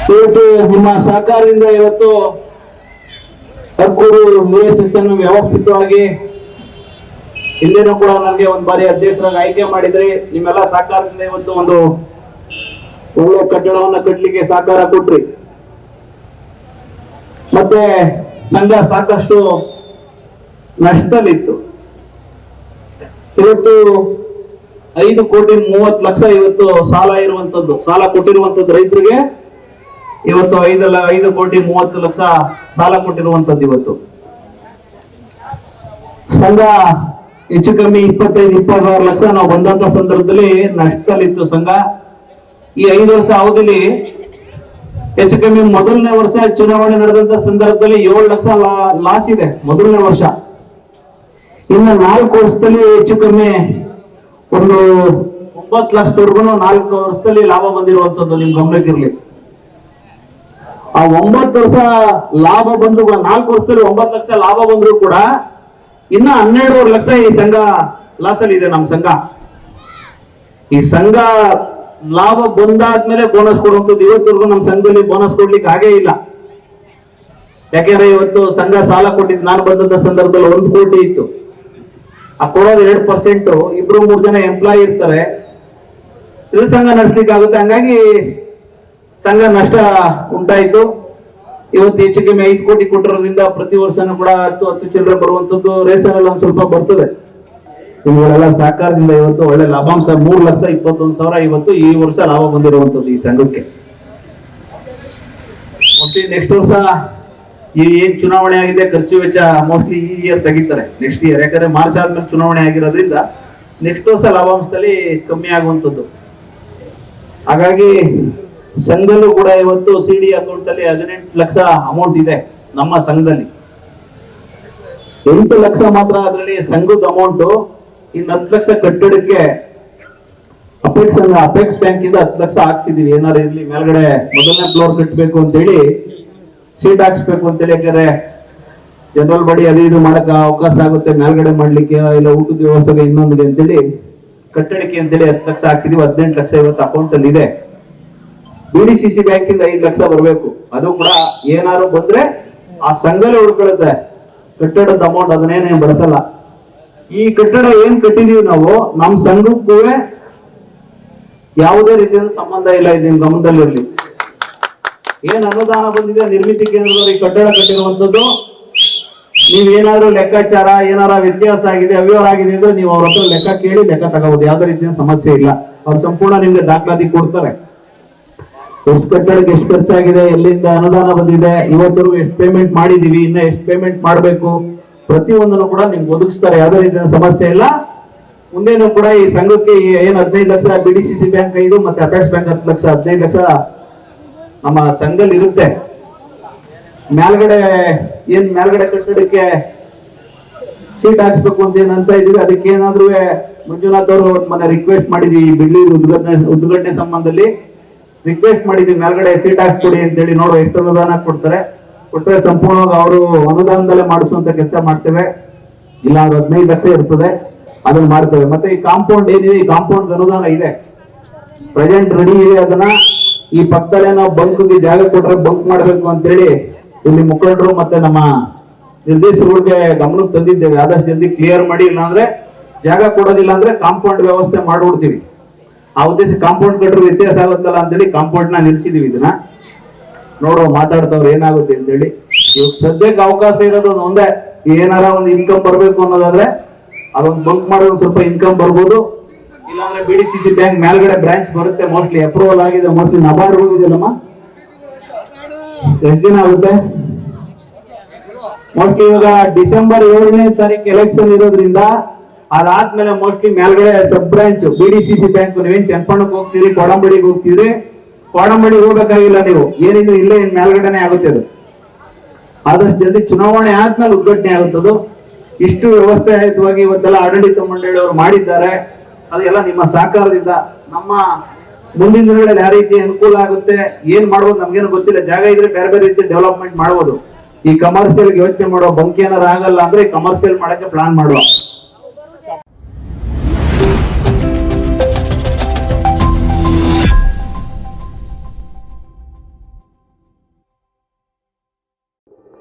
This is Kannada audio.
ಇವತ್ತು ನಿಮ್ಮ ಸಹಕಾರದಿಂದ ಇವತ್ತು ಕರ್ಕೂರು USS ಅನ್ನು ವ್ಯವಸ್ಥಿತವಾಗಿ ಹಿಂದೆನೂ ಕೂಡ ನನಗೆ ಒಂದು ಬಾರಿ ಅಧ್ಯಕ್ಷರಾಗಿ ಆಯ್ಕೆ ಮಾಡಿದ್ರಿ. ನಿಮ್ಮೆಲ್ಲ ಸಹಕಾರದಿಂದ ಇವತ್ತು ಒಂದು ಒಳ್ಳೆ ಕಟ್ಟಡವನ್ನ ಕಟ್ಟಲಿಕ್ಕೆ ಸಹಕಾರ ಕೊಟ್ರಿ. ಮತ್ತೆ ಸಂಘ ಸಾಕಷ್ಟು ನಷ್ಟದಲ್ಲಿತ್ತು. ಇವತ್ತು 5,30,00,000 ಇವತ್ತು ಸಾಲ ಇರುವಂತದ್ದು, ಸಾಲ ಕೊಟ್ಟಿರುವಂತದ್ದು ರೈತರಿಗೆ ಇವತ್ತು 5,30,00,000 ಸಾಲ ಕೊಟ್ಟಿರುವಂತದ್ದು. ಇವತ್ತು ಸಂಘ ಹೆಚ್ಚು ಕಮ್ಮಿ 25-26 ಲಕ್ಷ ನಾವು ಬಂದಂತ ಸಂದರ್ಭದಲ್ಲಿ ನಷ್ಟದಲ್ಲಿತ್ತು ಸಂಘ. ಈ 5 ವರ್ಷ ಅವಧಿಲಿ ಹೆಚ್ಚು ಕಮ್ಮಿ ಮೊದಲನೇ ವರ್ಷ ಚುನಾವಣೆ ನಡೆದಂತ ಸಂದರ್ಭದಲ್ಲಿ 7 ಲಕ್ಷ ಲಾಸ್ ಇದೆ ಮೊದಲನೇ ವರ್ಷ. ಇನ್ನು 4 ವರ್ಷದಲ್ಲಿ ಹೆಚ್ಚು ಕಮ್ಮಿ ಒಂದು 9 ಲಕ್ಷದವರೆಗೂ 4 ವರ್ಷದಲ್ಲಿ ಲಾಭ ಬಂದಿರುವಂತದ್ದು ನಿಮ್ ಗಮನಕ್ಕಿರ್ಲಿ. ಆ 9 ವರ್ಷ ಲಾಭ ಬಂದ್ರು ಕೂಡ 4 ವರ್ಷದಲ್ಲಿ 9 ಲಕ್ಷ ಲಾಭ ಬಂದ್ರು ಕೂಡ ಇನ್ನ 12.5 ಲಕ್ಷ ಈ ಸಂಘ ಲಾಸ್ ಅಲ್ಲಿ ಇದೆ. ನಮ್ಮ ಸಂಘ ಈ ಸಂಘ ಲಾಭ ಬಂದಾದ್ಮೇಲೆ ಬೋನಸ್ ಕೊಡುವಂಥದ್ದು. ಇವತ್ತವರೆಗೂ ನಮ್ಮ ಸಂಘದಲ್ಲಿ ಬೋನಸ್ ಕೊಡ್ಲಿಕ್ಕೆ ಆಗೇ ಇಲ್ಲ. ಯಾಕೆಂದ್ರೆ ಇವತ್ತು ಸಂಘ ಸಾಲ ಕೊಟ್ಟಿದ್ದು ನಾನು ಬಂದಂತ ಸಂದರ್ಭದಲ್ಲಿ 1 ಕೋಟಿ ಇತ್ತು. ಆ ಕೊಡೋದು 2%. 2-3 ಜನ ಎಂಪ್ಲಾಯಿ ಇರ್ತಾರೆ, ಇದು ಸಂಘ ನಡೆಸ್ಲಿಕ್ಕೆ ಆಗುತ್ತೆ. ಹಂಗಾಗಿ ಸಂಘ ನಷ್ಟ ಉಂಟಾಯಿತು. ಇವತ್ತು ಹೆಚ್ಚು ಕಮ್ಮಿ 5 ಕೋಟಿ ಕೊಟ್ಟಿರೋದ್ರಿಂದ ಪ್ರತಿ ವರ್ಷನೂ ಕೂಡ 10 ಚಿಲ್ಲರೆ ಬರುವಂತದ್ದು. ರೇಷನ್ ಎಲ್ಲ ಒಂದು ಸ್ವಲ್ಪ ಬರ್ತದೆ. ಇವುಗಳೆಲ್ಲ ಸಹಕಾರದಿಂದ ಇವತ್ತು ಒಳ್ಳೆ ಲಾಭಾಂಶ 3,21,000 ಇವತ್ತು ಈ ವರ್ಷ ಲಾಭ ಬಂದಿರುವಂತದ್ದು ಈ ಸಂಘಕ್ಕೆ. ಮೋಸ್ಟ್ಲಿ ನೆಕ್ಸ್ಟ್ ವರ್ಷ ಈ ಏನ್ ಚುನಾವಣೆ ಆಗಿದೆ ಖರ್ಚು ವೆಚ್ಚ ಮೋಸ್ಟ್ಲಿ ಈ ಇಯರ್ ತೆಗಿತಾರೆ, ನೆಕ್ಸ್ಟ್ ಇಯರ್. ಯಾಕಂದ್ರೆ ಮಾರ್ಚ್ ಆದ್ಮೇಲೆ ಚುನಾವಣೆ ಆಗಿರೋದ್ರಿಂದ ನೆಕ್ಸ್ಟ್ ವರ್ಷ ಲಾಭಾಂಶದಲ್ಲಿ ಕಮ್ಮಿ ಆಗುವಂತದ್ದು. ಹಾಗಾಗಿ ಸಂಘದಲ್ಲೂ ಕೂಡ ಇವತ್ತು CD ಅಕೌಂಟ್ ಅಲ್ಲಿ 18 ಲಕ್ಷ ಅಮೌಂಟ್ ಇದೆ ನಮ್ಮ ಸಂಘದಲ್ಲಿ. 8 ಲಕ್ಷ ಮಾತ್ರ ಅದರಲ್ಲಿ ಸಂಘದ ಅಮೌಂಟ್. ಇನ್ನು 10 ಲಕ್ಷ ಕಟ್ಟಡಕ್ಕೆ ಅಪೆಕ್ಸ್ ಬ್ಯಾಂಕ್ ಇಂದ 10 ಲಕ್ಷ ಹಾಕ್ಸಿದೀವಿ. ಏನಾದ್ರು ಇರ್ಲಿ ಮೇಲ್ಗಡೆ ಮೊದಲನೇ ಫ್ಲೋರ್ ಕಟ್ಟಬೇಕು ಅಂತೇಳಿ, ಸೀಟ್ ಹಾಕ್ಸ್ಬೇಕು ಅಂತೇಳಿ. ಯಾಕಂದ್ರೆ ಜನರಲ್ ಬಾಡಿ ಅದು ಇದು ಮಾಡಕ್ ಅವಕಾಶ ಆಗುತ್ತೆ ಮೇಲ್ಗಡೆ ಮಾಡ್ಲಿಕ್ಕೆ, ಇಲ್ಲ ಊಟದ ವ್ಯವಸ್ಥೆಗೆ ಇನ್ನೊಂದಿದೆ ಅಂತೇಳಿ ಕಟ್ಟಡಕ್ಕೆ ಅಂತೇಳಿ 10 ಲಕ್ಷ ಹಾಕ್ಸಿದೀವಿ. 18 ಲಕ್ಷ ಇವತ್ತು ಅಕೌಂಟ್ ಅಲ್ಲಿ ಇದೆ. BDCC ಬ್ಯಾಂಕ್ ಇಂದ 5 ಲಕ್ಷ ಬರಬೇಕು. ಅದು ಕೂಡ ಏನಾದ್ರು ಬಂದ್ರೆ ಆ ಸಂಘಲೇ ಉಳ್ಕೊಳ್ಳುತ್ತೆ ಕಟ್ಟಡದ ಅಮೌಂಟ್, ಅದನ್ನೇನೇ ಬಳಸಲ್ಲ. ಈ ಕಟ್ಟಡ ಏನ್ ಕಟ್ಟಿದೀವಿ ನಾವು, ನಮ್ ಸಂಘಕ್ಕೂ ಯಾವುದೇ ರೀತಿಯ ಸಂಬಂಧ ಇಲ್ಲ. ಇದು ನಿಮ್ ಗಮನದಲ್ಲಿರ್ಲಿ. ಏನ್ ಅನುದಾನ ಬಂದಿದೆ ನಿರ್ಮಿತಿ ಕೇಂದ್ರದವರು ಈ ಕಟ್ಟಡ ಕಟ್ಟಿರುವಂತದ್ದು, ನೀವೇನಾದ್ರೂ ಲೆಕ್ಕಾಚಾರ ಏನಾರ ವ್ಯತ್ಯಾಸ ಆಗಿದೆ, ಅವ್ಯವಹಾರ ಆಗಿದೆ ಅಂದ್ರೆ ನೀವು ಅವ್ರ ಹತ್ರ ಲೆಕ್ಕ ಕೇಳಿ ಲೆಕ್ಕ ತಗೋಬಹುದು. ಯಾವುದೇ ರೀತಿಯ ಸಮಸ್ಯೆ ಇಲ್ಲ. ಅವ್ರು ಸಂಪೂರ್ಣ ನಿಮ್ಗೆ ದಾಖಲಾತಿ ಕೊಡ್ತಾರೆ. ಎಷ್ಟು ಕಟ್ಟಡಕ್ಕೆ ಎಷ್ಟು ಖರ್ಚಾಗಿದೆ, ಎಲ್ಲಿಂದ ಅನುದಾನ ಬಂದಿದೆ, ಇವತ್ತರೆಗೂ ಎಷ್ಟು ಪೇಮೆಂಟ್ ಮಾಡಿದೀವಿ, ಇನ್ನ ಎಷ್ಟು ಪೇಮೆಂಟ್ ಮಾಡಬೇಕು, ಪ್ರತಿಯೊಂದನ್ನು ಕೂಡ ನಿಮ್ಗೆ ಒದಗಿಸ್ತಾರೆ. ಯಾವುದೇ ರೀತಿಯ ಸಮಸ್ಯೆ ಇಲ್ಲ. ಮುಂದೇನು ಕೂಡ ಈ ಸಂಘಕ್ಕೆ ಏನ್ 15 ಲಕ್ಷ BDCC ಬ್ಯಾಂಕ್ 5 ಮತ್ತೆ ಅಪೆಕ್ಸ್ ಬ್ಯಾಂಕ್ 10 ಲಕ್ಷ 15 ಲಕ್ಷ ನಮ್ಮ ಸಂಘದಲ್ಲಿ ಇರುತ್ತೆ. ಮೇಲ್ಗಡೆ ಕಟ್ಟಡಕ್ಕೆ ಸೀಟ್ ಹಾಕ್ಸ್ಬೇಕು ಅಂತ ಏನಂತ ಇದೀವಿ. ಅದಕ್ಕೆ ಏನಾದ್ರೂ ಮಂಜುನಾಥ್ ಅವರು ಮೊನ್ನೆ ರಿಕ್ವೆಸ್ಟ್ ಮಾಡಿದ್ವಿ, ಬಿಲ್ಡಿಂಗ್ ಉದ್ಘಾಟನೆ ಸಂಬಂಧದಲ್ಲಿ ರಿಕ್ವೆಸ್ಟ್ ಮಾಡಿದ್ವಿ, ಮೇಲ್ಗಡೆ ಸೀಟ್ ಹಾಕ್ಸ್ಕೊಡಿ ಅಂತೇಳಿ. ನೋಡುವ ಎಷ್ಟು ಅನುದಾನ ಕೊಟ್ಟರೆ ಸಂಪೂರ್ಣವಾಗಿ ಅವರು ಅನುದಾನದಲ್ಲೇ ಮಾಡಿಸುವಂತ ಕೆಲಸ ಮಾಡ್ತೇವೆ. ಇಲ್ಲ ಅದು 15 ಲಕ್ಷ ಇರ್ತದೆ, ಅದನ್ನ ಮಾಡ್ತೇವೆ. ಮತ್ತೆ ಈ ಕಾಂಪೌಂಡ್ ಏನಿದೆ, ಈ ಕಾಂಪೌಂಡ್ ಅನುದಾನ ಇದೆ, ಪ್ರೆಸೆಂಟ್ ರೆಡಿ ಇದೆ. ಅದನ್ನ ಈ ಪಕ್ಕದಲ್ಲೇ ನಾವು ಬಂಕ್ಗೆ ಜಾಗ ಕೊಟ್ರೆ ಬಂಕ್ ಮಾಡ್ಬೇಕು ಅಂತೇಳಿ ಇಲ್ಲಿ ಮುಖಂಡರು ಮತ್ತೆ ನಮ್ಮ ನಿರ್ದೇಶಕರಿಗೆ ಗಮನಕ್ಕೆ ತಂದಿದ್ದೇವೆ. ಆದಷ್ಟು ಜಲ್ದಿ ಕ್ಲಿಯರ್ ಮಾಡಿ, ಇಲ್ಲಾಂದ್ರೆ ಜಾಗ ಕೊಡೋದಿಲ್ಲ ಅಂದ್ರೆ ಕಾಂಪೌಂಡ್ ವ್ಯವಸ್ಥೆ ಮಾಡ್ಬಿಡ್ತೀವಿ. ಆ ಉದ್ದೇಶ ಕಾಂಪೌಂಡ್ ಕಟ್ಟರು ವ್ಯತ್ಯಾಸ ಆಗುತ್ತಲ್ಲ ಅಂತೇಳಿ ಕಾಂಪೌಂಡ್ ನ ನಿಲ್ಸಿದೀವಿ. ಇದನ್ನ ನೋಡುವ ಮಾತಾಡ್ತವ್ರು ಏನಾಗುತ್ತೆ ಅಂತೇಳಿ. ಇವಾಗ ಸದ್ಯಕ್ಕೆ ಅವಕಾಶ ಇರೋದು ಒಂದೇ, ಏನಾರ ಒಂದು ಇನ್ಕಮ್ ಬರ್ಬೇಕು ಅನ್ನೋದಾದ್ರೆ ಅದೊಂದು ಬಂಕ್ ಮಾಡೋದು ಸ್ವಲ್ಪ ಇನ್ಕಮ್ ಬರ್ಬೋದು. ಇಲ್ಲಾಂದ್ರೆ BDCC ಬ್ಯಾಂಕ್ ಮೇಲ್ಗಡೆ ಬ್ರಾಂಚ್ ಬರುತ್ತೆ, ಮೋಸ್ಟ್ಲಿ ಅಪ್ರೂವಲ್ ಆಗಿದೆ. ಮೋಸ್ಟ್ಲಿ ನಬಾರ್ಡ್ ಹೋಗಿದೆಯಲ್ಲಮ್ಮ, ಎಷ್ಟು ದಿನ ಆಗುತ್ತೆ? ಮೋಸ್ಟ್ಲಿ ಇವಾಗ ಡಿಸೆಂಬರ್ 7ನೇ ತಾರೀಕು ಎಲೆಕ್ಷನ್ ಇರೋದ್ರಿಂದ ಅದಾದ್ಮೇಲೆ ಮೋಸ್ಟ್ಲಿ ಮೇಲ್ಗಡೆ ಸಬ್ ಬ್ರಾಂಚ್ BDCC ಬ್ಯಾಂಕ್. ನೀವೇನ್ ಚನ್ನಪಣ್ಣಕ್ಕೆ ಹೋಗ್ತೀರಿ, ಕೋಡಂಬಡಿಗೆ ಹೋಗ್ತೀರಿ, ಕೋಡಂಬಡಿಗೆ ಹೋಗ್ಬೇಕಾಗಿಲ್ಲ ನೀವು, ಏನಿದ್ರು ಇಲ್ಲೇ ಮೇಲ್ಗಡೆನೆ ಆಗುತ್ತೆ ಅದು. ಆದಷ್ಟು ಜಲ್ದಿ ಚುನಾವಣೆ ಆದ್ಮೇಲೆ ಉದ್ಘಾಟನೆ ಆಗುತ್ತದು. ಇಷ್ಟು ವ್ಯವಸ್ಥಿತವಾಗಿ ಇವತ್ತೆಲ್ಲ ಆಡಳಿತ ಮಂಡಳಿಯವರು ಮಾಡಿದ್ದಾರೆ. ಅದೆಲ್ಲ ನಿಮ್ಮ ಸಹಕಾರದಿಂದ. ನಮ್ಮ ಮುಂದಿನ ದಿನಗಳಲ್ಲಿ ಯಾವ ರೀತಿ ಅನುಕೂಲ ಆಗುತ್ತೆ, ಏನ್ ಮಾಡ್ಬೋದು ನಮ್ಗೇನು ಗೊತ್ತಿಲ್ಲ. ಜಾಗ ಇದ್ರೆ ಬೇರೆ ಬೇರೆ ರೀತಿ ಡೆವಲಪ್ಮೆಂಟ್ ಮಾಡ್ಬೋದು. ಈ ಕಮರ್ಷಿಯಲ್ ಯೋಚನೆ ಮಾಡುವ, ಬಂಕ್ ಏನಾರು ಆಗಲ್ಲ ಅಂದ್ರೆ ಕಮರ್ಷಿಯಲ್ ಮಾಡಕ್ಕೆ ಪ್ಲಾನ್ ಮಾಡುವ.